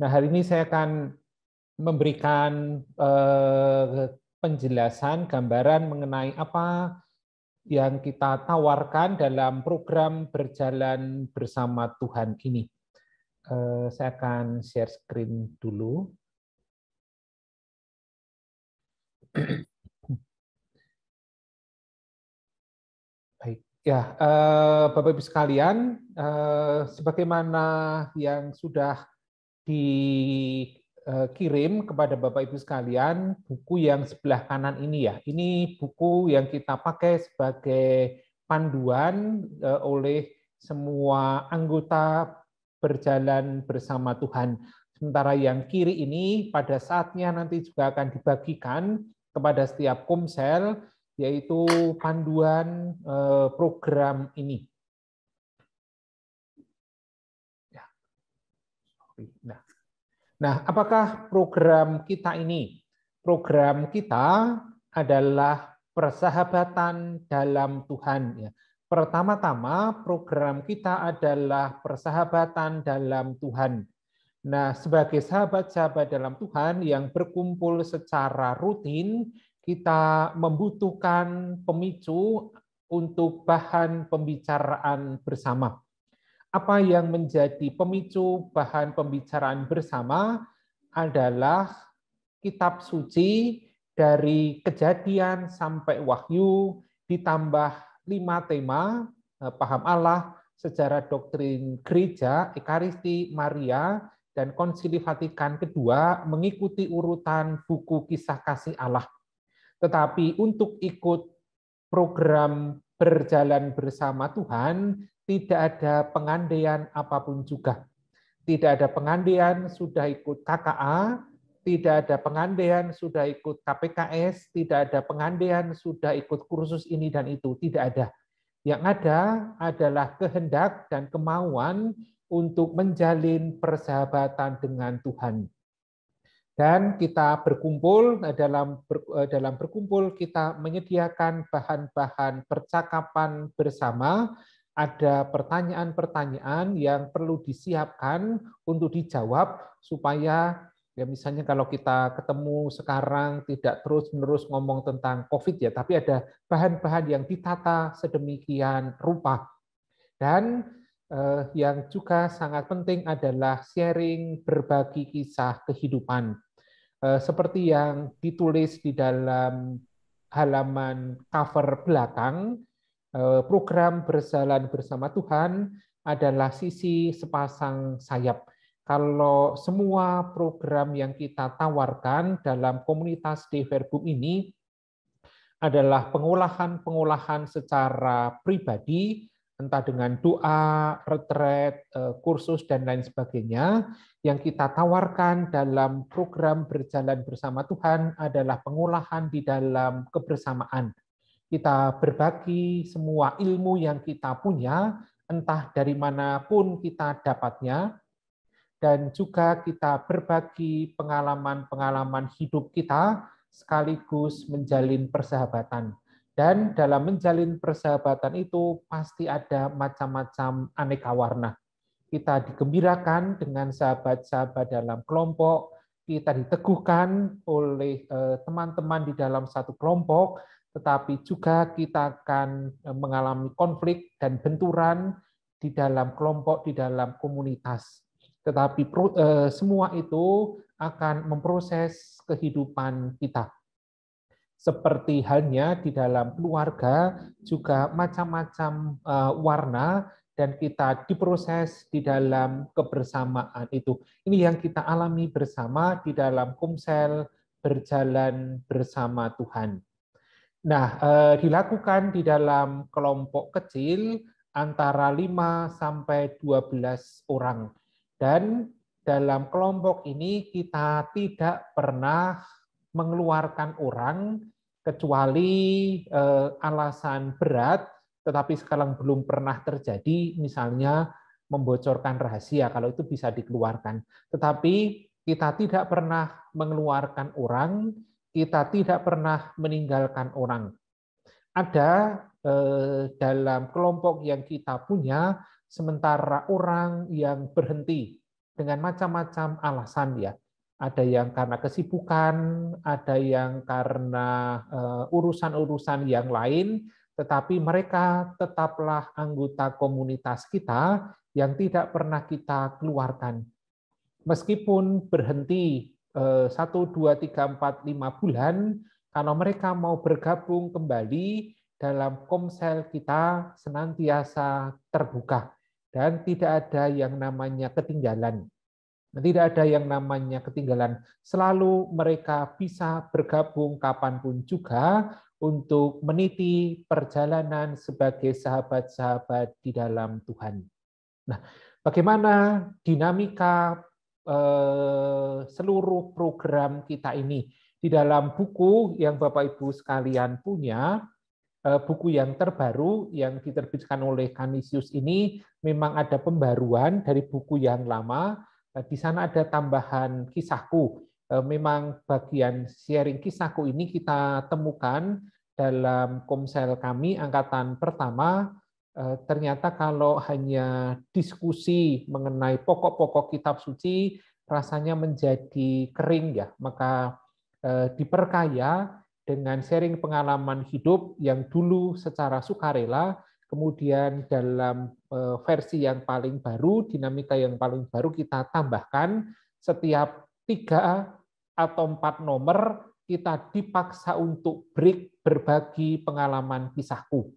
Nah, hari ini saya akan memberikan penjelasan, gambaran mengenai apa yang kita tawarkan dalam program berjalan bersama Tuhan ini. Saya akan share screen dulu. Baik, ya, Bapak Ibu sekalian, sebagaimana yang sudah dikirim kepada Bapak Ibu sekalian, buku yang sebelah kanan ini ya, ini buku yang kita pakai sebagai panduan oleh semua anggota berjalan bersama Tuhan. Sementara yang kiri ini pada saatnya nanti juga akan dibagikan kepada setiap komsel, yaitu panduan program ini. Nah, apakah program kita ini? Program kita adalah persahabatan dalam Tuhan. Pertama-tama, program kita adalah persahabatan dalam Tuhan. Nah, sebagai sahabat-sahabat dalam Tuhan yang berkumpul secara rutin, kita membutuhkan pemicu untuk bahan pembicaraan bersama. Apa yang menjadi pemicu bahan pembicaraan bersama adalah kitab suci dari Kejadian sampai Wahyu, ditambah 5 tema, paham Allah, sejarah doktrin gereja, Ekaristi, Maria, dan Konsili Vatikan II mengikuti urutan buku kisah kasih Allah. Tetapi untuk ikut program berjalan bersama Tuhan, tidak ada pengandaian apapun juga. Tidak ada pengandaian sudah ikut KKA, tidak ada pengandaian sudah ikut KPKS, tidak ada pengandaian sudah ikut kursus ini dan itu, tidak ada. Yang ada adalah kehendak dan kemauan untuk menjalin persahabatan dengan Tuhan. Dan kita berkumpul, dalam berkumpul kita menyediakan bahan-bahan percakapan bersama, ada pertanyaan-pertanyaan yang perlu disiapkan untuk dijawab supaya ya misalnya kalau kita ketemu sekarang tidak terus-menerus ngomong tentang COVID ya, tapi ada bahan-bahan yang ditata sedemikian rupa. Dan yang juga sangat penting adalah sharing berbagi kisah kehidupan. Seperti yang ditulis di dalam halaman cover belakang, program berjalan bersama Tuhan adalah sisi sepasang sayap. Kalau semua program yang kita tawarkan dalam komunitas De Verbum ini adalah pengolahan-pengolahan secara pribadi, entah dengan doa, retret, kursus, dan lain sebagainya. Yang kita tawarkan dalam program berjalan bersama Tuhan adalah pengolahan di dalam kebersamaan. Kita berbagi semua ilmu yang kita punya, entah dari manapun kita dapatnya, dan juga kita berbagi pengalaman-pengalaman hidup kita sekaligus menjalin persahabatan. Dan dalam menjalin persahabatan itu pasti ada macam-macam aneka warna. Kita digembirakan dengan sahabat-sahabat dalam kelompok, kita diteguhkan oleh teman-teman di dalam satu kelompok, tetapi juga kita akan mengalami konflik dan benturan di dalam kelompok, di dalam komunitas. Tetapi semua itu akan memproses kehidupan kita. Seperti halnya di dalam keluarga juga macam-macam warna dan kita diproses di dalam kebersamaan itu. Ini yang kita alami bersama di dalam komsel berjalan bersama Tuhan. Nah, dilakukan di dalam kelompok kecil antara 5 sampai 12 orang. Dan dalam kelompok ini kita tidak pernah mengeluarkan orang kecuali alasan berat, tetapi sekarang belum pernah terjadi, misalnya membocorkan rahasia, kalau itu bisa dikeluarkan. Tetapi kita tidak pernah mengeluarkan orang, kita tidak pernah meninggalkan orang. Ada dalam kelompok yang kita punya, sementara orang yang berhenti dengan macam-macam alasan ya. Ada yang karena kesibukan, ada yang karena urusan-urusan yang lain, tetapi mereka tetaplah anggota komunitas kita yang tidak pernah kita keluarkan. Meskipun berhenti 1, 2, 3, 4, 5 bulan, kalau mereka mau bergabung kembali dalam komsel kita senantiasa terbuka dan tidak ada yang namanya ketinggalan. Tidak ada yang namanya ketinggalan. Selalu mereka bisa bergabung kapanpun juga untuk meniti perjalanan sebagai sahabat-sahabat di dalam Tuhan. Nah, bagaimana dinamika seluruh program kita ini? Di dalam buku yang Bapak Ibu sekalian punya, buku yang terbaru yang diterbitkan oleh Canisius ini memang ada pembaruan dari buku yang lama. Di sana ada tambahan kisahku. Memang bagian sharing kisahku ini kita temukan dalam komsel kami angkatan pertama. Ternyata kalau hanya diskusi mengenai pokok-pokok kitab suci rasanya menjadi kering ya. Maka diperkaya dengan sharing pengalaman hidup yang dulu secara sukarela, kemudian dalam versi yang paling baru, dinamika yang paling baru kita tambahkan setiap 3 atau 4 nomor kita dipaksa untuk break berbagi pengalaman kisahku.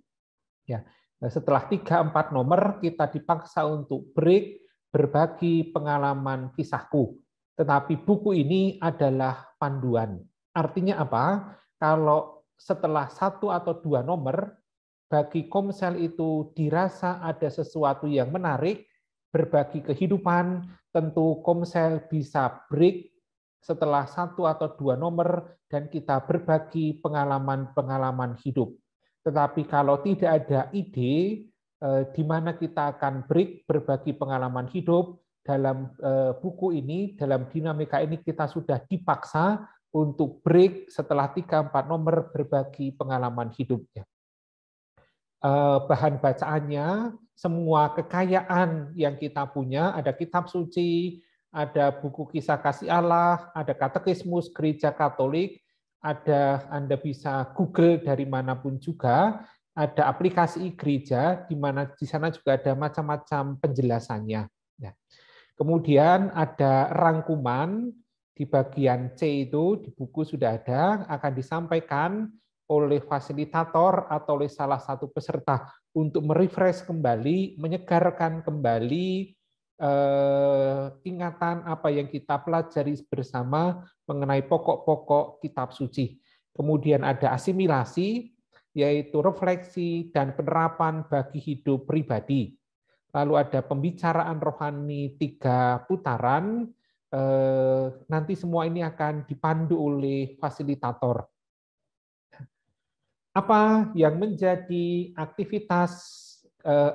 Ya, setelah 3-4 nomor kita dipaksa untuk break berbagi pengalaman kisahku. Tetapi buku ini adalah panduan. Artinya apa? Kalau setelah 1 atau 2 nomor bagi komsel itu dirasa ada sesuatu yang menarik, berbagi kehidupan, tentu komsel bisa break setelah 1 atau 2 nomor dan kita berbagi pengalaman-pengalaman hidup. Tetapi kalau tidak ada ide di mana kita akan break berbagi pengalaman hidup, dalam buku ini, dalam dinamika ini kita sudah dipaksa untuk break setelah 3-4 nomor berbagi pengalaman hidupnya. Bahan bacaannya, semua kekayaan yang kita punya, ada kitab suci, ada buku kisah kasih Allah, ada katekismus gereja Katolik, ada Anda bisa Google dari manapun juga, ada aplikasi gereja, di mana di sana juga ada macam-macam penjelasannya. Ya. Kemudian ada rangkuman, di bagian C itu, di buku sudah ada, akan disampaikan oleh fasilitator atau oleh salah satu peserta untuk merefresh kembali, menyegarkan kembali ingatan apa yang kita pelajari bersama mengenai pokok-pokok kitab suci. Kemudian ada asimilasi, yaitu refleksi dan penerapan bagi hidup pribadi. Lalu ada pembicaraan rohani 3 putaran, nanti semua ini akan dipandu oleh fasilitator. Apa yang menjadi aktivitas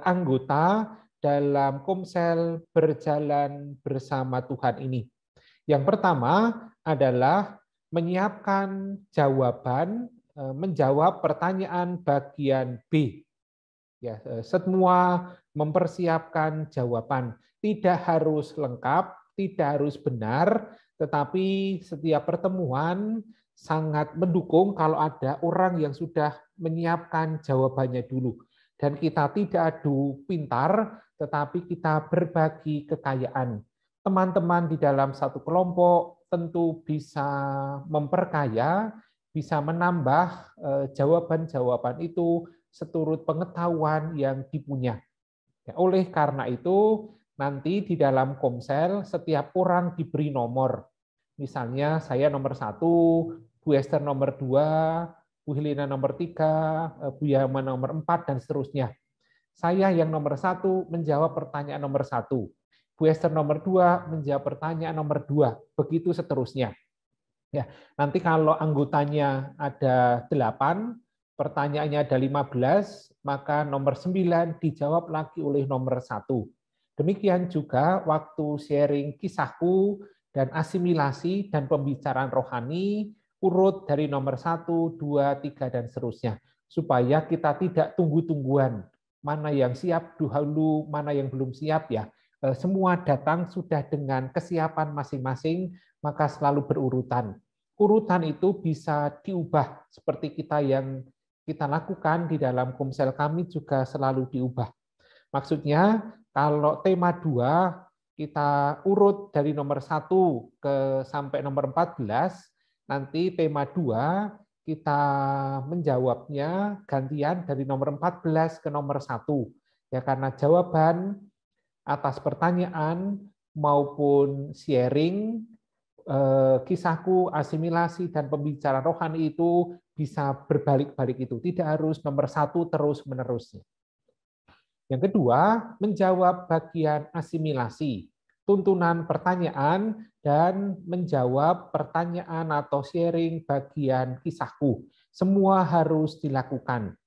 anggota dalam komsel berjalan bersama Tuhan ini? Yang pertama adalah menyiapkan jawaban, menjawab pertanyaan bagian B. Ya, semua mempersiapkan jawaban. Tidak harus lengkap, tidak harus benar, tetapi setiap pertemuan sangat mendukung kalau ada orang yang sudah menyiapkan jawabannya dulu. Dan kita tidak adu pintar, tetapi kita berbagi kekayaan. Teman-teman di dalam satu kelompok tentu bisa memperkaya, bisa menambah jawaban-jawaban itu seturut pengetahuan yang dipunya. Oleh karena itu, nanti di dalam komsel setiap orang diberi nomor. Misalnya saya nomor 1, Bu Esther nomor 2, Bu Helena nomor 3, Bu Yama nomor 4, dan seterusnya. Saya yang nomor 1 menjawab pertanyaan nomor 1. Bu Esther nomor 2 menjawab pertanyaan nomor 2. Begitu seterusnya. Ya, nanti kalau anggotanya ada 8, pertanyaannya ada 15, maka nomor 9 dijawab lagi oleh nomor 1. Demikian juga waktu sharing kisahku dan asimilasi dan pembicaraan rohani, urut dari nomor 1, 2, 3, dan seterusnya. Supaya kita tidak tunggu-tungguan. Mana yang siap dahulu, mana yang belum siap ya. semua datang sudah dengan kesiapan masing-masing, maka selalu berurutan. Urutan itu bisa diubah seperti yang kita lakukan di dalam Komsel kami juga selalu diubah. Maksudnya kalau tema 2 kita urut dari nomor 1 sampai nomor 14, nanti tema 2 kita menjawabnya gantian dari nomor 14 ke nomor 1. Ya, karena jawaban atas pertanyaan maupun sharing, kisahku, asimilasi, dan pembicaraan rohani itu bisa berbalik-balik itu. Tidak harus nomor 1 terus-menerus. Yang kedua, menjawab bagian asimilasi, tuntunan pertanyaan, dan menjawab pertanyaan atau sharing bagian kisahku. Semua harus dilakukan.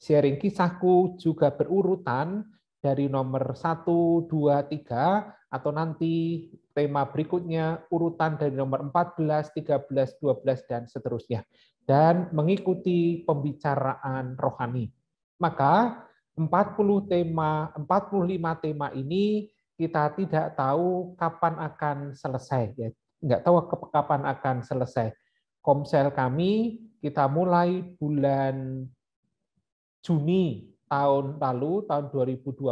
Sharing kisahku juga berurutan dari nomor 1, 2, 3, atau nanti tema berikutnya urutan dari nomor 14, 13, 12, dan seterusnya. Dan mengikuti pembicaraan rohani. Maka 45 tema ini kita tidak tahu kapan akan selesai. Ya, nggak tahu kapan akan selesai. Komsel kami kita mulai bulan Juni tahun lalu, tahun 2020,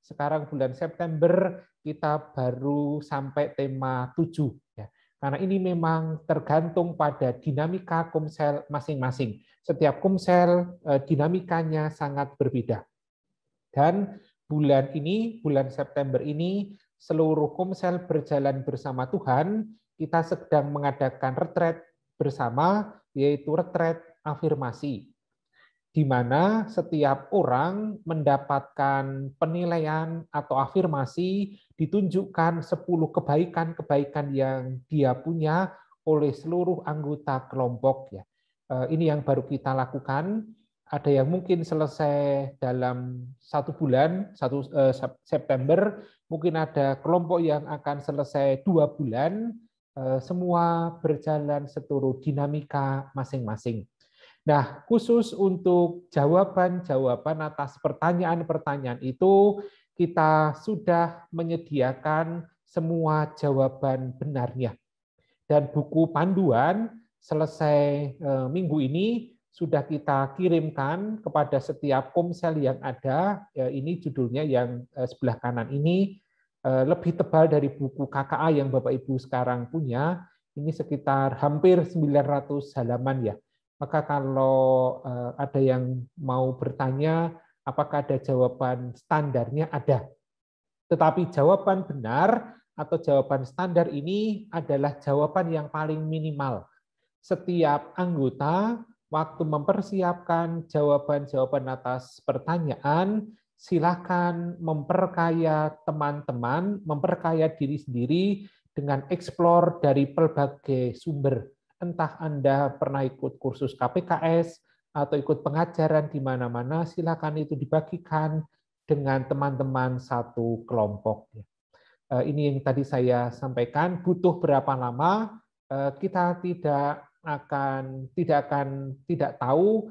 sekarang bulan September kita baru sampai tema 7. Ya. Karena ini memang tergantung pada dinamika komsel masing-masing. Setiap komsel dinamikanya sangat berbeda. Dan bulan ini, bulan September ini, seluruh komsel berjalan bersama Tuhan, kita sedang mengadakan retret bersama, yaitu retret afirmasi, di mana setiap orang mendapatkan penilaian atau afirmasi ditunjukkan 10 kebaikan-kebaikan yang dia punya oleh seluruh anggota kelompok. Ya. Ini yang baru kita lakukan. Ada yang mungkin selesai dalam 1 bulan, 1 September, mungkin ada kelompok yang akan selesai 2 bulan, semua berjalan seturut dinamika masing-masing. Nah, khusus untuk jawaban-jawaban atas pertanyaan-pertanyaan itu, kita sudah menyediakan semua jawaban benarnya. Dan buku panduan selesai minggu ini sudah kita kirimkan kepada setiap komsel yang ada. Ini judulnya yang sebelah kanan ini, lebih tebal dari buku KKA yang Bapak Ibu sekarang punya. Ini sekitar hampir 900 halaman ya. Maka kalau ada yang mau bertanya, apakah ada jawaban standarnya? Ada. Tetapi jawaban benar atau jawaban standar ini adalah jawaban yang paling minimal. Setiap anggota waktu mempersiapkan jawaban-jawaban atas pertanyaan, silakan memperkaya teman-teman, memperkaya diri sendiri dengan eksplor dari berbagai sumber. Entah Anda pernah ikut kursus KPKS atau ikut pengajaran di mana-mana, silakan itu dibagikan dengan teman-teman satu kelompok. Ini yang tadi saya sampaikan, butuh berapa lama, kita tidak tahu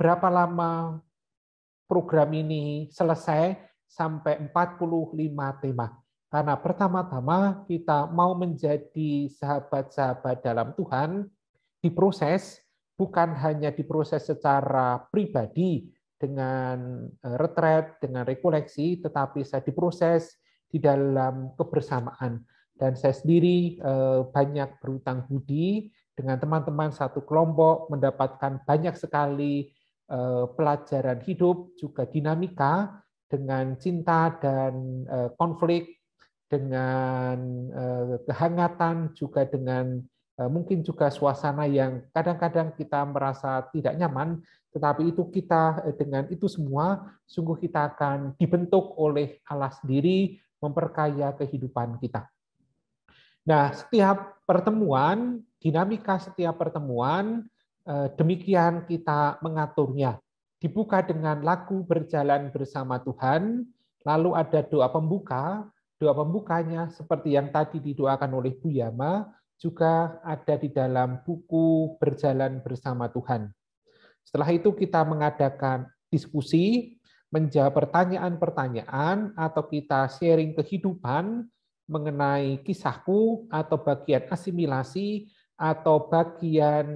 berapa lama program ini selesai sampai 45 tema. Karena pertama-tama kita mau menjadi sahabat-sahabat dalam Tuhan, diproses, bukan hanya diproses secara pribadi dengan retret, dengan rekoleksi, tetapi saya diproses di dalam kebersamaan. Dan saya sendiri banyak berutang budi dengan teman-teman satu kelompok, mendapatkan banyak sekali pelajaran hidup, juga dinamika, dengan cinta dan konflik, dengan kehangatan, juga dengan mungkin juga suasana yang kadang-kadang kita merasa tidak nyaman, tetapi itu kita dengan itu semua, sungguh kita akan dibentuk oleh Allah sendiri, memperkaya kehidupan kita. Nah, setiap pertemuan, dinamika setiap pertemuan, demikian kita mengaturnya. Dibuka dengan lagu berjalan bersama Tuhan, lalu ada doa pembuka. Doa pembukanya seperti yang tadi didoakan oleh Bu Yama, juga ada di dalam buku Berjalan Bersama Tuhan. Setelah itu kita mengadakan diskusi, menjawab pertanyaan-pertanyaan atau kita sharing kehidupan mengenai kisahku atau bagian asimilasi atau bagian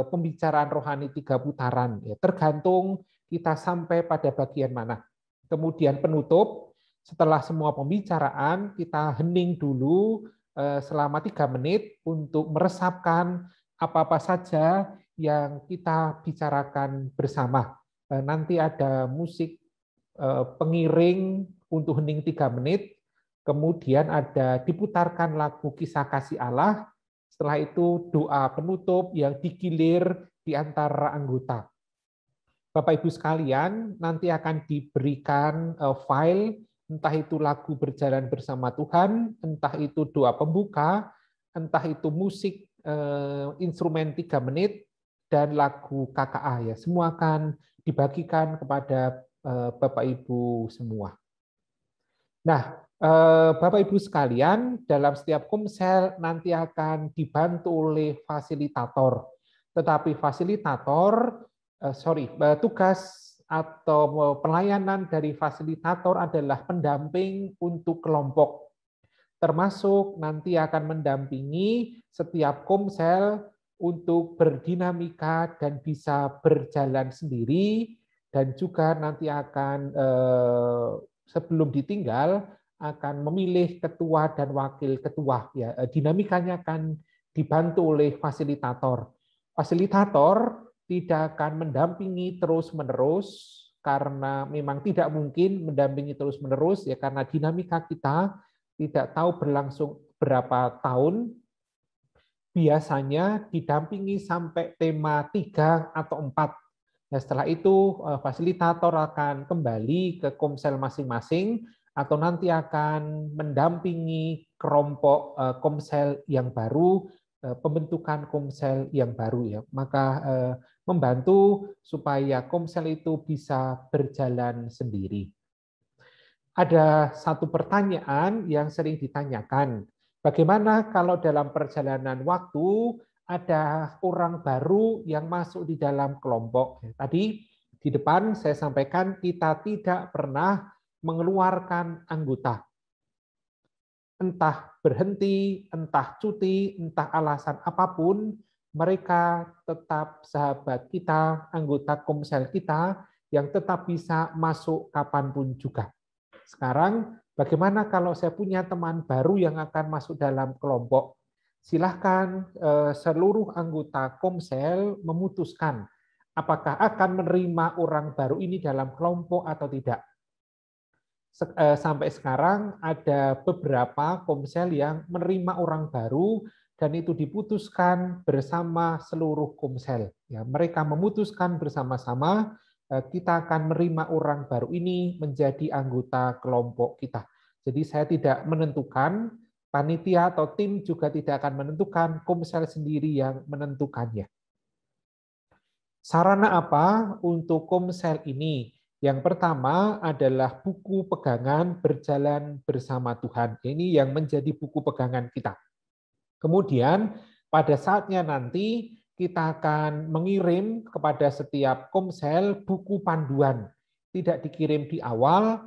pembicaraan rohani 3 putaran. Ya, tergantung kita sampai pada bagian mana. Kemudian penutup, setelah semua pembicaraan kita hening dulu selama 3 menit untuk meresapkan apa-apa saja yang kita bicarakan bersama. Nanti ada musik pengiring untuk hening 3 menit, kemudian ada diputarkan lagu Kisah Kasih Allah, setelah itu doa penutup yang digilir di antara anggota. Bapak Ibu sekalian, nanti akan diberikan file, entah itu lagu berjalan bersama Tuhan, entah itu doa pembuka, entah itu musik instrumen 3 menit, dan lagu KKA. Ya, semua akan dibagikan kepada Bapak Ibu semua. Nah, Bapak Ibu sekalian, dalam setiap komsel nanti akan dibantu oleh fasilitator. Tetapi fasilitator tugas atau pelayanan dari fasilitator adalah pendamping untuk kelompok. Termasuk nanti akan mendampingi setiap komsel untuk berdinamika dan bisa berjalan sendiri, dan juga nanti akan sebelum ditinggal akan memilih ketua dan wakil ketua. Ya, dinamikanya akan dibantu oleh fasilitator. Fasilitator tidak akan mendampingi terus-menerus karena memang tidak mungkin mendampingi terus-menerus ya, karena dinamika kita tidak tahu berlangsung berapa tahun. Biasanya didampingi sampai tema 3 atau 4. Nah, setelah itu fasilitator akan kembali ke komsel masing-masing atau nanti akan mendampingi kelompok komsel yang baru, pembentukan komsel yang baru ya. Maka membantu supaya komsel itu bisa berjalan sendiri. Ada satu pertanyaan yang sering ditanyakan, bagaimana kalau dalam perjalanan waktu ada orang baru yang masuk di dalam kelompok? Tadi di depan saya sampaikan kita tidak pernah mengeluarkan anggota. Entah berhenti, entah cuti, entah alasan apapun, mereka tetap sahabat kita, anggota komsel kita, yang tetap bisa masuk kapanpun juga. Sekarang, bagaimana kalau saya punya teman baru yang akan masuk dalam kelompok? Silahkan seluruh anggota komsel memutuskan apakah akan menerima orang baru ini dalam kelompok atau tidak. Sampai sekarang ada beberapa komsel yang menerima orang baru dan itu diputuskan bersama seluruh komsel. Ya, mereka memutuskan bersama-sama kita akan menerima orang baru ini menjadi anggota kelompok kita. Jadi saya tidak menentukan, panitia atau tim juga tidak akan menentukan, komsel sendiri yang menentukannya. Sarana apa untuk komsel ini? Yang pertama adalah buku pegangan berjalan bersama Tuhan. Ini yang menjadi buku pegangan kita. Kemudian pada saatnya nanti kita akan mengirim kepada setiap komsel buku panduan. Tidak dikirim di awal,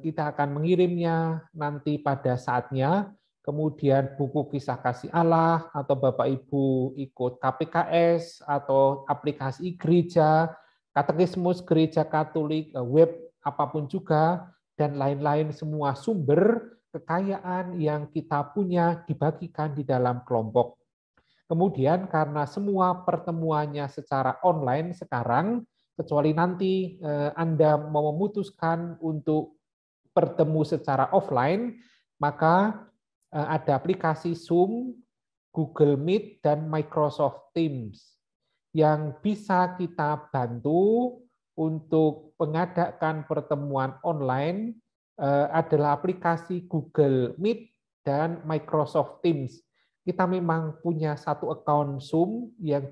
kita akan mengirimnya nanti pada saatnya. Kemudian buku Kisah Kasih Allah, atau Bapak Ibu ikut KPKS, atau aplikasi gereja, katekismus gereja Katolik, web apapun juga, dan lain-lain semua sumber kekayaan yang kita punya dibagikan di dalam kelompok. Kemudian karena semua pertemuannya secara online sekarang, kecuali nanti Anda mau memutuskan untuk bertemu secara offline, maka ada aplikasi Zoom, Google Meet, dan Microsoft Teams yang bisa kita bantu untuk mengadakan pertemuan online. Adalah aplikasi Google Meet dan Microsoft Teams. Kita memang punya satu account Zoom yang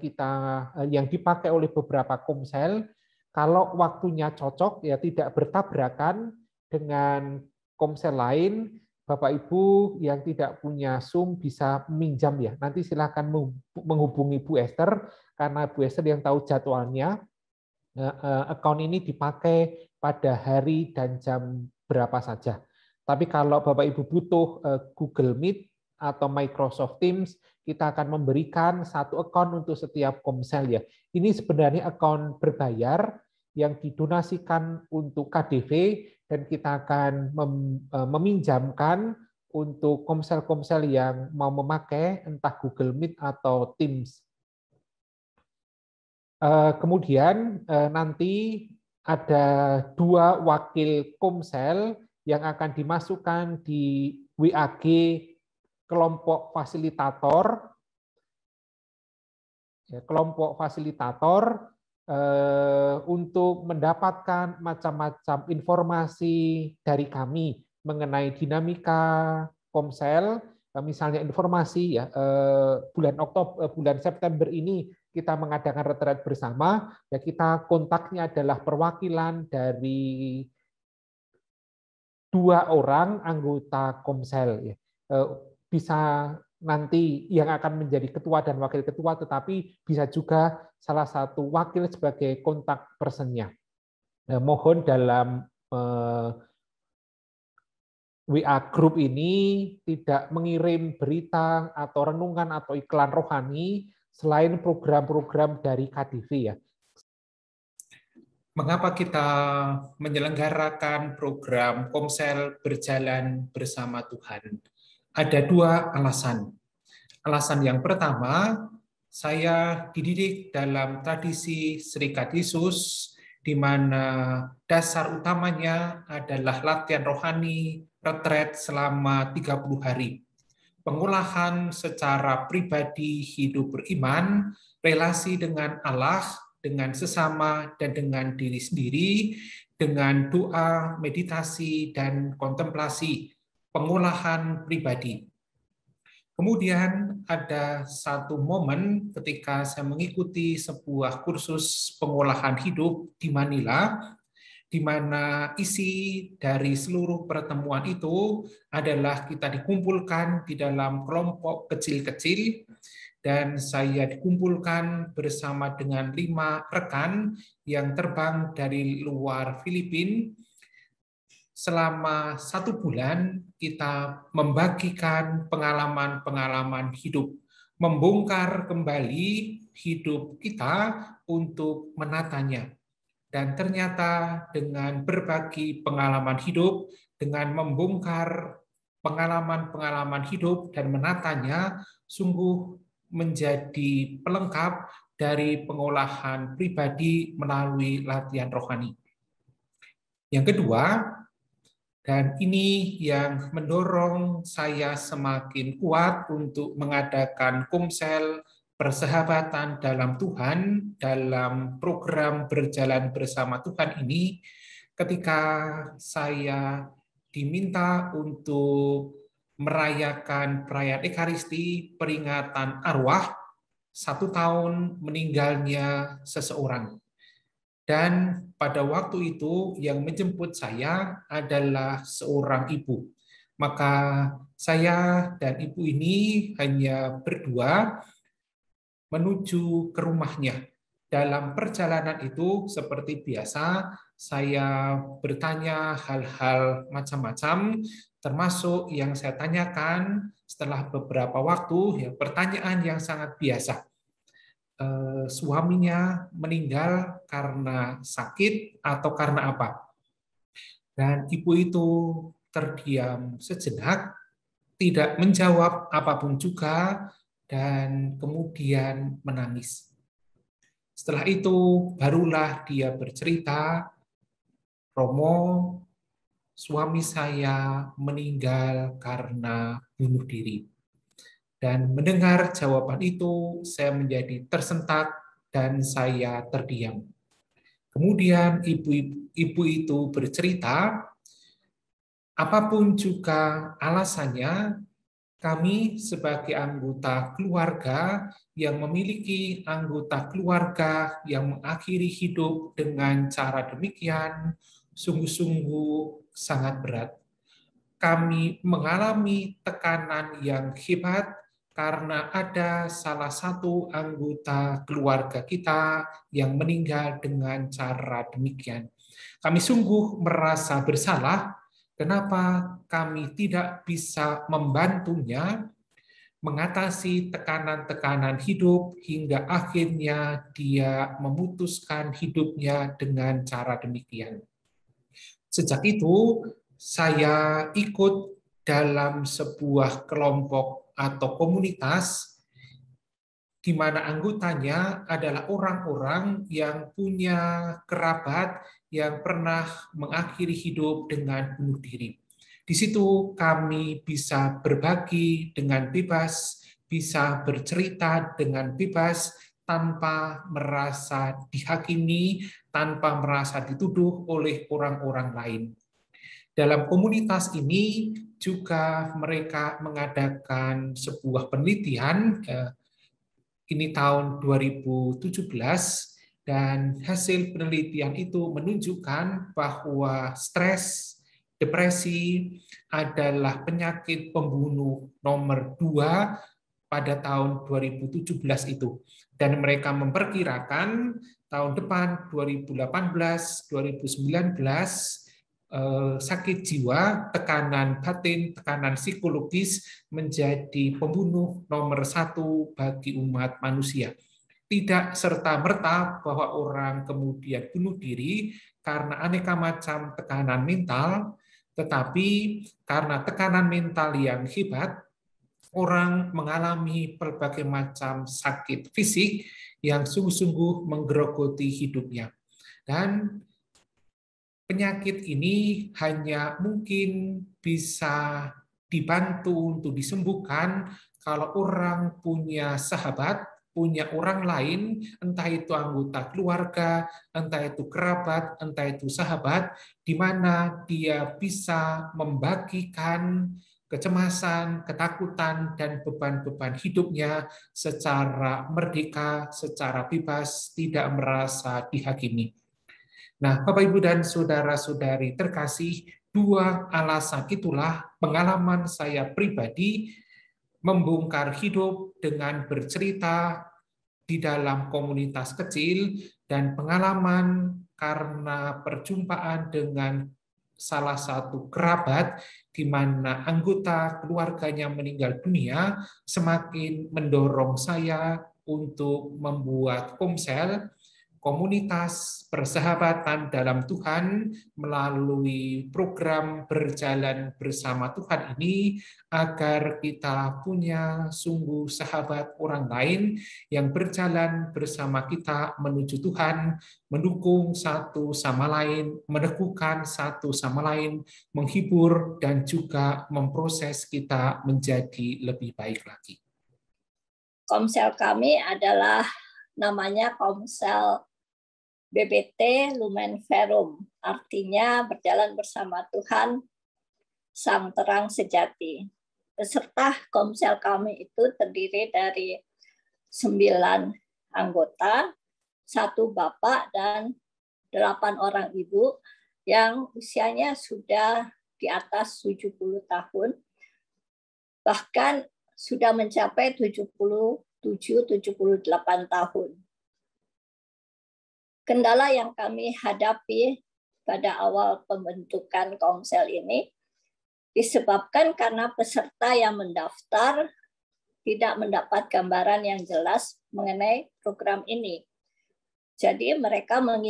dipakai oleh beberapa komsel. Kalau waktunya cocok, ya tidak bertabrakan dengan komsel lain, Bapak Ibu yang tidak punya Zoom bisa minjam ya. Nanti silakan menghubungi Bu Esther, karena Bu Esther yang tahu jadwalnya. account ini dipakai pada hari dan jam berapa saja. Tapi kalau Bapak Ibu butuh Google Meet atau Microsoft Teams, kita akan memberikan satu account untuk setiap Komsel ya. Ini sebenarnya account berbayar yang didonasikan untuk KDV dan kita akan meminjamkan untuk komsel-komsel yang mau memakai entah Google Meet atau Teams. Kemudian nanti ada 2 wakil komsel yang akan dimasukkan di WAG kelompok fasilitator. Kelompok fasilitator untuk mendapatkan macam-macam informasi dari kami mengenai dinamika komsel, misalnya informasi ya bulan September ini kita mengadakan retret bersama, ya kita kontaknya adalah perwakilan dari 2 orang anggota komsel ya. Bisa nanti yang akan menjadi ketua dan wakil ketua, tetapi bisa juga salah satu wakil sebagai kontak personnya. Mohon dalam WA Group ini tidak mengirim berita atau renungan atau iklan rohani selain program-program dari KDV ya. Mengapa kita menyelenggarakan program Komsel Berjalan Bersama Tuhan? Ada 2 alasan. Alasan yang pertama, saya dididik dalam tradisi Serikat Yesus, di mana dasar utamanya adalah latihan rohani retret selama 30 hari. Pengolahan secara pribadi hidup beriman, relasi dengan Allah, dengan sesama, dan dengan diri sendiri, dengan doa, meditasi, dan kontemplasi, pengolahan pribadi. Kemudian ada satu momen ketika saya mengikuti sebuah kursus pengolahan hidup di Manila, di mana isi dari seluruh pertemuan itu adalah kita dikumpulkan di dalam kelompok kecil-kecil, dan saya dikumpulkan bersama dengan 5 rekan yang terbang dari luar Filipina. Selama 1 bulan kita membagikan pengalaman-pengalaman hidup, membongkar kembali hidup kita untuk menatanya. Dan ternyata dengan berbagi pengalaman hidup, dengan membongkar pengalaman-pengalaman hidup dan menatanya, sungguh menjadi pelengkap dari pengolahan pribadi melalui latihan rohani. Yang kedua, dan ini yang mendorong saya semakin kuat untuk mengadakan Komsel Persahabatan dalam Tuhan, dalam program Berjalan Bersama Tuhan ini, ketika saya diminta untuk merayakan perayaan Ekaristi, peringatan arwah, 1 tahun meninggalnya seseorang. Dan pada waktu itu yang menjemput saya adalah seorang ibu. Maka saya dan ibu ini hanya berdua menuju ke rumahnya. Dalam perjalanan itu seperti biasa saya bertanya hal-hal macam-macam, termasuk yang saya tanyakan setelah beberapa waktu, ya, pertanyaan yang sangat biasa. Suaminya meninggal karena sakit atau karena apa? Dan ibu itu terdiam sejenak, tidak menjawab apapun juga, dan kemudian menangis. Setelah itu barulah dia bercerita, Romo, suami saya meninggal karena bunuh diri. Dan mendengar jawaban itu, saya menjadi tersentak dan saya terdiam. Kemudian ibu itu bercerita, apapun juga alasannya, kami sebagai anggota keluarga yang memiliki anggota keluarga yang mengakhiri hidup dengan cara demikian, sungguh-sungguh sangat berat. Kami mengalami tekanan yang hebat, karena ada salah satu anggota keluarga kita yang meninggal dengan cara demikian. Kami sungguh merasa bersalah. Kenapa kami tidak bisa membantunya mengatasi tekanan-tekanan hidup hingga akhirnya dia memutuskan hidupnya dengan cara demikian. Sejak itu, saya ikut dalam sebuah kelompok atau komunitas di mana anggotanya adalah orang-orang yang punya kerabat yang pernah mengakhiri hidup dengan bunuh diri. Di situ kami bisa berbagi dengan bebas, bisa bercerita dengan bebas tanpa merasa dihakimi, tanpa merasa dituduh oleh orang-orang lain. Dalam komunitas ini juga mereka mengadakan sebuah penelitian, ini tahun 2017, dan hasil penelitian itu menunjukkan bahwa stres, depresi adalah penyakit pembunuh nomor 2 pada tahun 2017 itu. Dan mereka memperkirakan tahun depan 2018, 2019 sakit jiwa, tekanan batin, tekanan psikologis menjadi pembunuh nomor 1 bagi umat manusia. Tidak serta-merta bahwa orang kemudian bunuh diri karena aneka macam tekanan mental, tetapi karena tekanan mental yang hebat, orang mengalami berbagai macam sakit fisik yang sungguh-sungguh menggerogoti hidupnya. Dan penyakit ini hanya mungkin bisa dibantu untuk disembuhkan kalau orang punya sahabat, punya orang lain, entah itu anggota keluarga, entah itu kerabat, entah itu sahabat, di mana dia bisa membagikan kecemasan, ketakutan, dan beban-beban hidupnya secara merdeka, secara bebas, tidak merasa dihakimi. Nah, Bapak, Ibu, dan saudara-saudari terkasih, 2 alasan itulah pengalaman saya pribadi membongkar hidup dengan bercerita di dalam komunitas kecil dan pengalaman karena perjumpaan dengan salah satu kerabat di mana anggota keluarganya meninggal dunia semakin mendorong saya untuk membuat komsel, komunitas persahabatan dalam Tuhan melalui program berjalan bersama Tuhan ini agar kita punya sungguh sahabat orang lain yang berjalan bersama kita menuju Tuhan, mendukung satu sama lain, meneguhkan satu sama lain, menghibur dan juga memproses kita menjadi lebih baik lagi. Komsel kami adalah namanya Komsel BBT Lumen Verum, artinya berjalan bersama Tuhan, Sang Terang Sejati. Peserta komsel kami itu terdiri dari 9 anggota, 1 bapak dan 8 orang ibu yang usianya sudah di atas 70 tahun, bahkan sudah mencapai 77-78 tahun. Kendala yang kami hadapi pada awal pembentukan komsel ini disebabkan karena peserta yang mendaftar tidak mendapat gambaran yang jelas mengenai program ini. Jadi mereka mau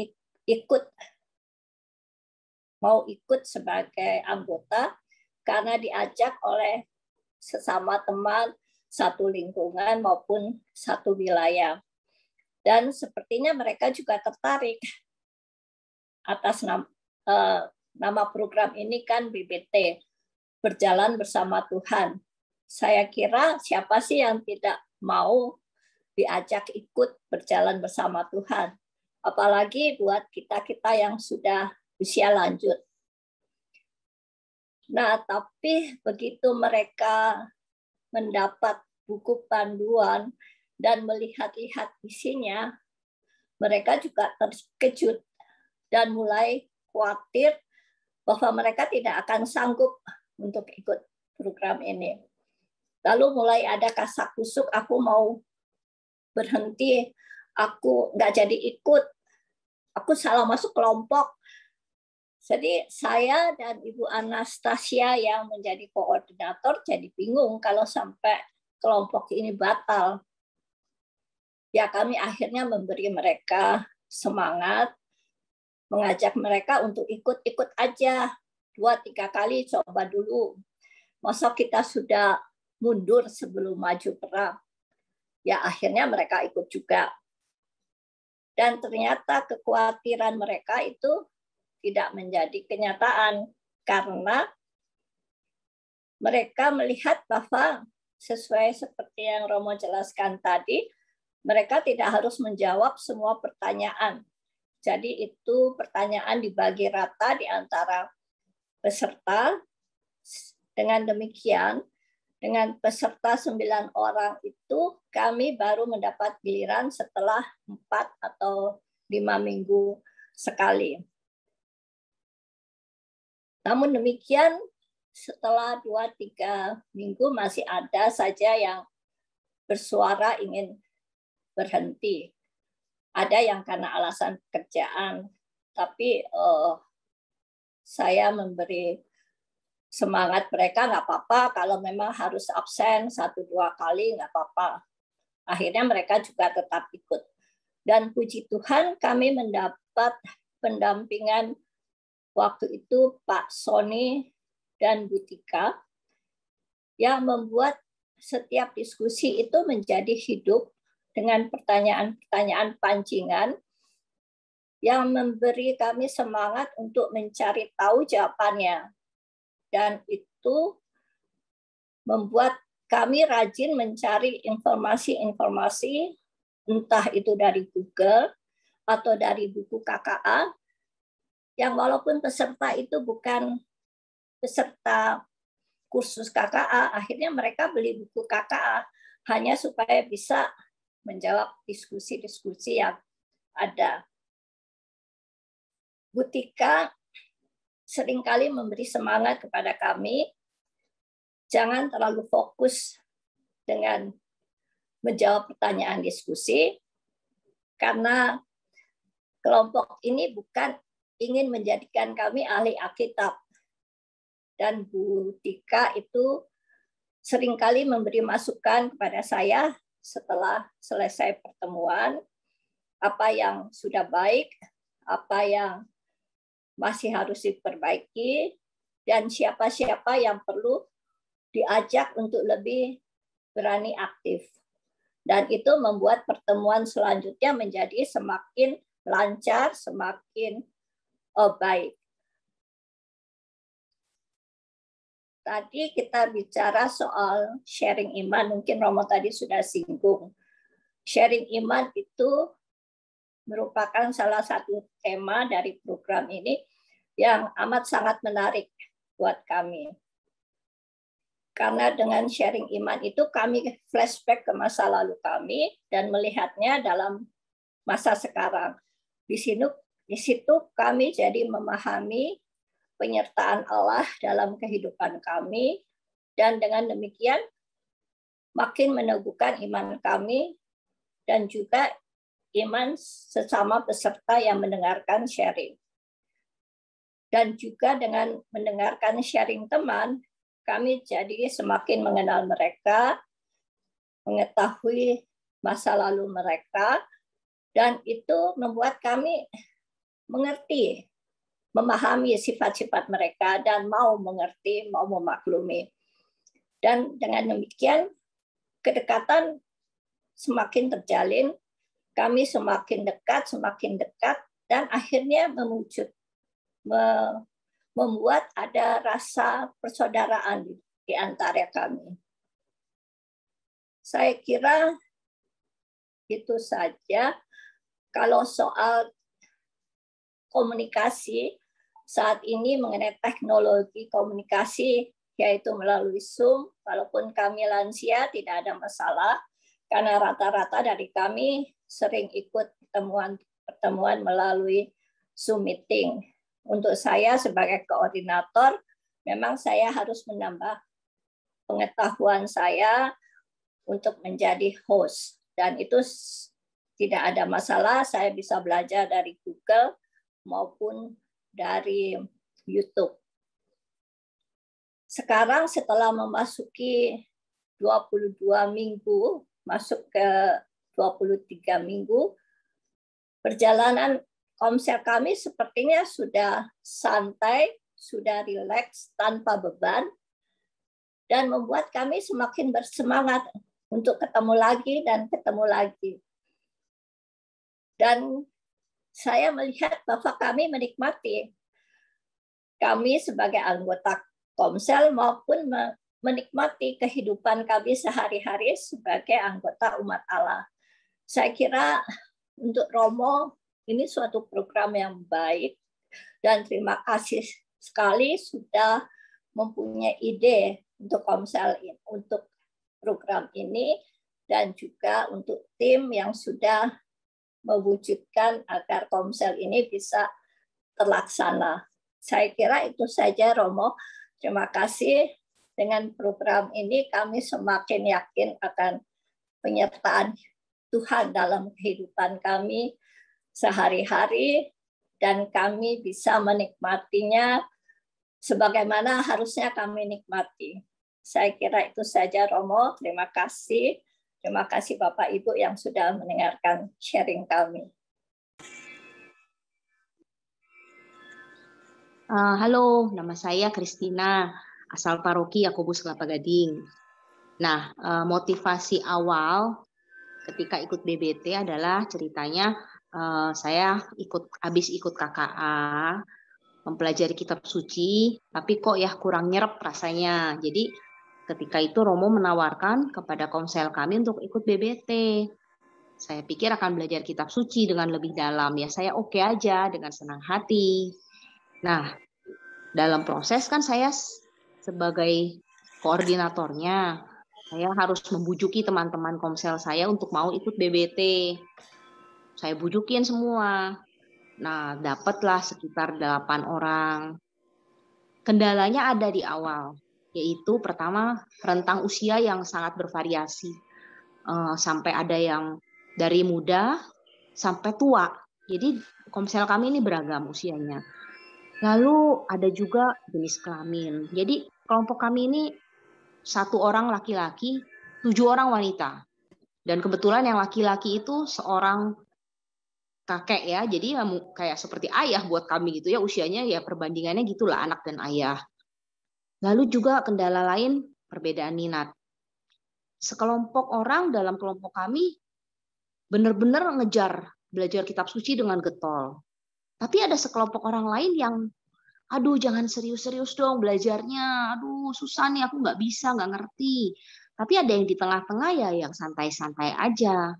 ikut sebagai anggota karena diajak oleh sesama teman, satu lingkungan maupun satu wilayah. Dan sepertinya mereka juga tertarik atas nama program ini kan BBT, berjalan bersama Tuhan. Saya kira siapa sih yang tidak mau diajak ikut berjalan bersama Tuhan? Apalagi buat kita-kita yang sudah usia lanjut. Nah, tapi begitu mereka mendapat buku panduan dan melihat-lihat isinya, mereka juga terkejut dan mulai khawatir bahwa mereka tidak akan sanggup untuk ikut program ini. Lalu mulai ada kasak-kusuk, aku mau berhenti, aku nggak jadi ikut, aku salah masuk kelompok. Jadi saya dan Ibu Anastasia yang menjadi koordinator jadi bingung kalau sampai kelompok ini batal. Ya kami akhirnya memberi mereka semangat, mengajak mereka untuk ikut-ikut aja. 2-3 kali coba dulu. Masa kita sudah mundur sebelum maju perang. Ya akhirnya mereka ikut juga. Dan ternyata kekhawatiran mereka itu tidak menjadi kenyataan karena mereka melihat bahwa sesuai seperti yang Romo jelaskan tadi, mereka tidak harus menjawab semua pertanyaan. Jadi itu pertanyaan dibagi rata di antara peserta. Dengan demikian, dengan peserta 9 orang itu, kami baru mendapat giliran setelah 4 atau 5 minggu sekali. Namun demikian, setelah 2-3 minggu masih ada saja yang bersuara ingin berhenti. Ada yang karena alasan pekerjaan, tapi saya memberi semangat mereka, nggak apa-apa, kalau memang harus absen 1-2 kali, nggak apa-apa. Akhirnya mereka juga tetap ikut. Dan puji Tuhan kami mendapat pendampingan waktu itu Pak Sony dan Bu Tika yang membuat setiap diskusi itu menjadi hidup dengan pertanyaan-pertanyaan pancingan yang memberi kami semangat untuk mencari tahu jawabannya. Dan itu membuat kami rajin mencari informasi-informasi, entah itu dari Google atau dari buku KKA, yang walaupun peserta itu bukan peserta kursus KKA, akhirnya mereka beli buku KKA hanya supaya bisa menjawab diskusi-diskusi yang ada. Bu Tika seringkali memberi semangat kepada kami, jangan terlalu fokus dengan menjawab pertanyaan diskusi, karena kelompok ini bukan ingin menjadikan kami ahli Alkitab. Dan Bu Tika itu seringkali memberi masukan kepada saya setelah selesai pertemuan, apa yang sudah baik, apa yang masih harus diperbaiki, dan siapa-siapa yang perlu diajak untuk lebih berani aktif. Dan itu membuat pertemuan selanjutnya menjadi semakin lancar, semakin baik. Tadi kita bicara soal sharing iman, mungkin Romo tadi sudah singgung. Sharing iman itu merupakan salah satu tema dari program ini yang amat sangat menarik buat kami. Karena dengan sharing iman itu kami flashback ke masa lalu kami dan melihatnya dalam masa sekarang. Di situ kami jadi memahami penyertaan Allah dalam kehidupan kami, dan dengan demikian makin meneguhkan iman kami dan juga iman sesama peserta yang mendengarkan sharing. Dan juga dengan mendengarkan sharing teman, kami jadi semakin mengenal mereka, mengetahui masa lalu mereka, dan itu membuat kami mengerti, memahami sifat-sifat mereka, dan mau mengerti, mau memaklumi. Dan dengan demikian, kedekatan semakin terjalin, kami semakin dekat, dan akhirnya membuat ada rasa persaudaraan di antara kami. Saya kira itu saja. Kalau soal komunikasi, saat ini mengenai teknologi komunikasi, yaitu melalui Zoom, walaupun kami lansia tidak ada masalah, karena rata-rata dari kami sering ikut pertemuan melalui Zoom meeting. Untuk saya sebagai koordinator, memang saya harus menambah pengetahuan saya untuk menjadi host. Dan itu tidak ada masalah, saya bisa belajar dari Google maupun dari YouTube. Sekarang setelah memasuki 22 minggu, masuk ke 23 minggu, perjalanan Komsel kami sepertinya sudah santai, sudah rileks, tanpa beban, dan membuat kami semakin bersemangat untuk ketemu lagi dan ketemu lagi. Dan saya melihat bahwa kami menikmati, kami sebagai anggota Komsel maupun menikmati kehidupan kami sehari-hari sebagai anggota umat Allah. Saya kira untuk Romo ini suatu program yang baik, dan terima kasih sekali sudah mempunyai ide untuk Komsel ini, untuk program ini, dan juga untuk tim yang sudah mewujudkan agar Komsel ini bisa terlaksana. Saya kira itu saja, Romo. Terima kasih. Dengan program ini kami semakin yakin akan penyertaan Tuhan dalam kehidupan kami sehari-hari, dan kami bisa menikmatinya sebagaimana harusnya kami nikmati. Saya kira itu saja, Romo. Terima kasih. Terima kasih Bapak Ibu yang sudah mendengarkan sharing kami. Halo, nama saya Kristina, asal paroki Yakobus Kelapa Gading. Nah, motivasi awal ketika ikut BBT adalah ceritanya saya habis ikut KKA, mempelajari kitab suci, tapi kok ya kurang nyerep rasanya. Jadi ketika itu Romo menawarkan kepada Komsel kami untuk ikut BBT. Saya pikir akan belajar kitab suci dengan lebih dalam. Ya saya oke aja dengan senang hati. Nah, dalam proses kan saya sebagai koordinatornya, saya harus membujuki teman-teman Komsel saya untuk mau ikut BBT. Saya bujukin semua. Nah, dapatlah sekitar 8 orang. Kendalanya ada di awal, yaitu pertama rentang usia yang sangat bervariasi. Sampai ada yang dari muda sampai tua. Jadi Komsel kami ini beragam usianya. Lalu ada juga jenis kelamin. Jadi kelompok kami ini 1 orang laki-laki, 7 orang wanita. Dan kebetulan yang laki-laki itu seorang kakek ya, jadi kayak seperti ayah buat kami gitu ya, usianya ya perbandingannya gitulah anak dan ayah. Lalu juga kendala lain perbedaan minat. Sekelompok orang dalam kelompok kami benar-benar ngejar belajar kitab suci dengan getol. Tapi ada sekelompok orang lain yang, aduh jangan serius-serius dong belajarnya, aduh susah nih aku nggak bisa, nggak ngerti. Tapi ada yang di tengah-tengah ya yang santai-santai aja.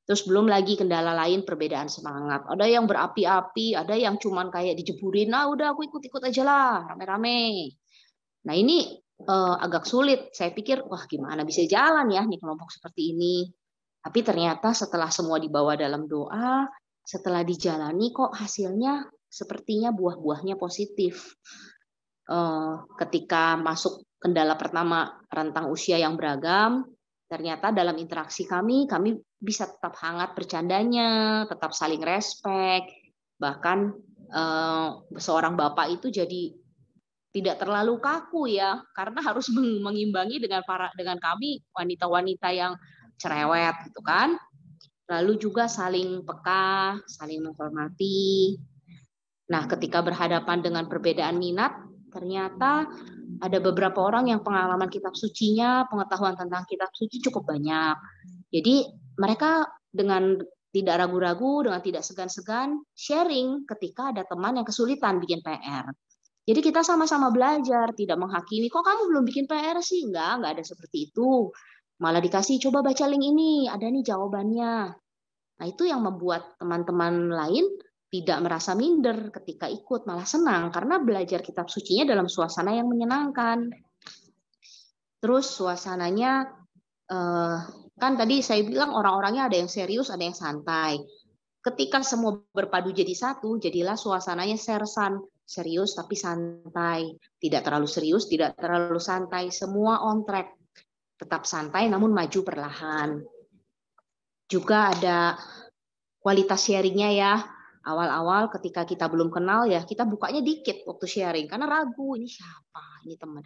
Terus belum lagi kendala lain perbedaan semangat. Ada yang berapi-api, ada yang cuman kayak dijeburin, nah udah aku ikut-ikut aja lah, rame-rame. Nah ini agak sulit. Saya pikir, wah gimana bisa jalan ya nih kelompok seperti ini. Tapi ternyata setelah semua dibawa dalam doa, setelah dijalani kok hasilnya sepertinya buah-buahnya positif. Ketika masuk kendala pertama rentang usia yang beragam, ternyata dalam interaksi kami bisa tetap hangat bercandanya, tetap saling respek. Bahkan seorang bapak itu jadi tidak terlalu kaku ya, karena harus mengimbangi dengan kami wanita-wanita yang cerewet gitu kan. Lalu juga saling peka, saling menghormati. Nah, ketika berhadapan dengan perbedaan minat, ternyata ada beberapa orang yang pengalaman kitab sucinya, pengetahuan tentang kitab suci cukup banyak. Jadi mereka dengan tidak ragu-ragu, dengan tidak segan-segan, sharing ketika ada teman yang kesulitan bikin PR. Jadi kita sama-sama belajar, tidak menghakimi, kok kamu belum bikin PR sih? Enggak ada seperti itu. Malah dikasih, coba baca link ini, ada nih jawabannya. Nah itu yang membuat teman-teman lain tidak merasa minder ketika ikut, malah senang karena belajar kitab sucinya dalam suasana yang menyenangkan. Terus suasananya, kan tadi saya bilang orang-orangnya ada yang serius, ada yang santai. Ketika semua berpadu jadi satu, jadilah suasananya sersan. serius tapi santai, tidak terlalu serius, tidak terlalu santai, semua on track, tetap santai namun maju perlahan. Juga ada kualitas sharingnya ya. Awal-awal ketika kita belum kenal ya kita bukanya dikit waktu sharing karena ragu ini siapa, ini teman.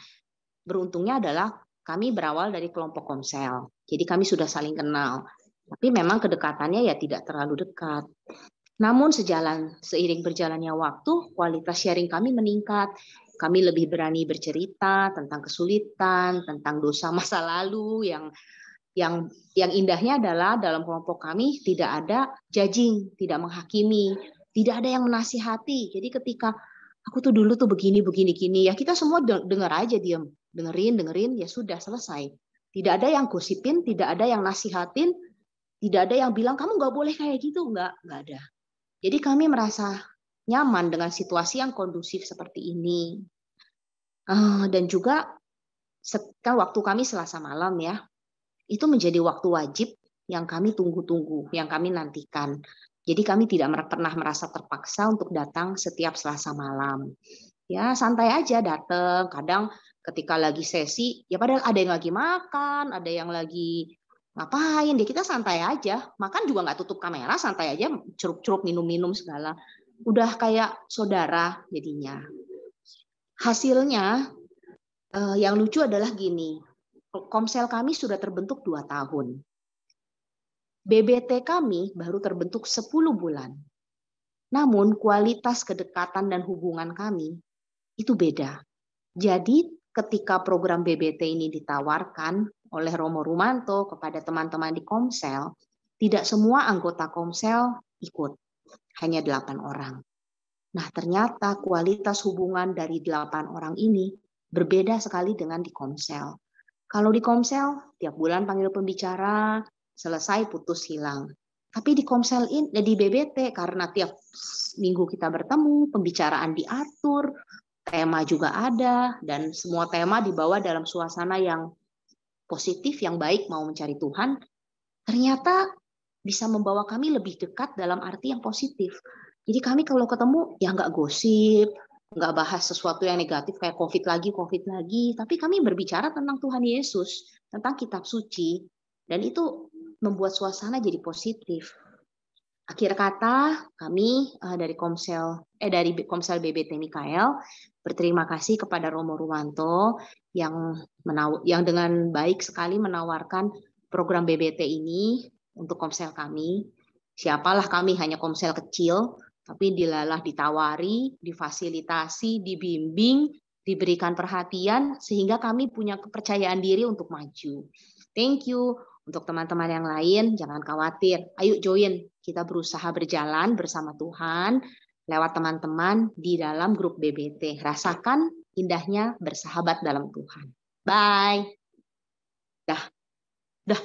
Beruntungnya adalah kami berawal dari kelompok komsel, jadi kami sudah saling kenal. Tapi memang kedekatannya ya tidak terlalu dekat. Namun seiring berjalannya waktu, kualitas sharing kami meningkat. Kami lebih berani bercerita tentang kesulitan, tentang dosa masa lalu yang indahnya adalah dalam kelompok kami tidak ada judging, tidak menghakimi, tidak ada yang menasihati. Jadi ketika aku tuh dulu tuh begini gini ya kita semua dengar aja, diam, dengerin ya sudah selesai. Tidak ada yang gosipin, tidak ada yang nasihatin, tidak ada yang bilang kamu nggak boleh kayak gitu, nggak ada. Jadi kami merasa nyaman dengan situasi yang kondusif seperti ini. Dan juga kan waktu kami Selasa malam ya, itu menjadi waktu wajib yang kami tunggu-tunggu, yang kami nantikan. Jadi kami tidak pernah merasa terpaksa untuk datang setiap Selasa malam. Ya santai aja datang. Kadang ketika lagi sesi, ya padahal ada yang lagi makan, ada yang lagi ngapain, ya kita santai aja. Makan juga nggak tutup kamera, santai aja, cerup-cerup, minum-minum segala. Udah kayak saudara jadinya. Hasilnya yang lucu adalah gini, komsel kami sudah terbentuk 2 tahun. BBT kami baru terbentuk 10 bulan. Namun kualitas kedekatan dan hubungan kami itu beda. Jadi ketika program BBT ini ditawarkan oleh Romo Rumanto kepada teman-teman di komsel, tidak semua anggota komsel ikut, hanya 8 orang. Nah ternyata kualitas hubungan dari 8 orang ini berbeda sekali dengan di komsel. Kalau di komsel, tiap bulan panggil pembicara, selesai putus hilang. Tapi di komsel ini, di BBT, karena tiap minggu kita bertemu, pembicaraan diatur, tema juga ada, dan semua tema dibawa dalam suasana yang positif, yang baik, mau mencari Tuhan, ternyata bisa membawa kami lebih dekat dalam arti yang positif. Jadi kami kalau ketemu, ya nggak gosip, nggak bahas sesuatu yang negatif kayak COVID lagi, tapi kami berbicara tentang Tuhan Yesus, tentang kitab suci, dan itu membuat suasana jadi positif. Akhir kata, kami dari Komsel BBT Mikael berterima kasih kepada Romo Rumanto yang dengan baik sekali menawarkan program BBT ini untuk komsel kami. Siapalah kami hanya komsel kecil, tapi dilalah ditawari, difasilitasi, dibimbing, diberikan perhatian, sehingga kami punya kepercayaan diri untuk maju. Thank you. Untuk teman-teman yang lain, jangan khawatir. Ayo join, kita berusaha berjalan bersama Tuhan, lewat teman-teman di dalam grup BBT. Rasakan indahnya bersahabat dalam Tuhan. Bye. Udah.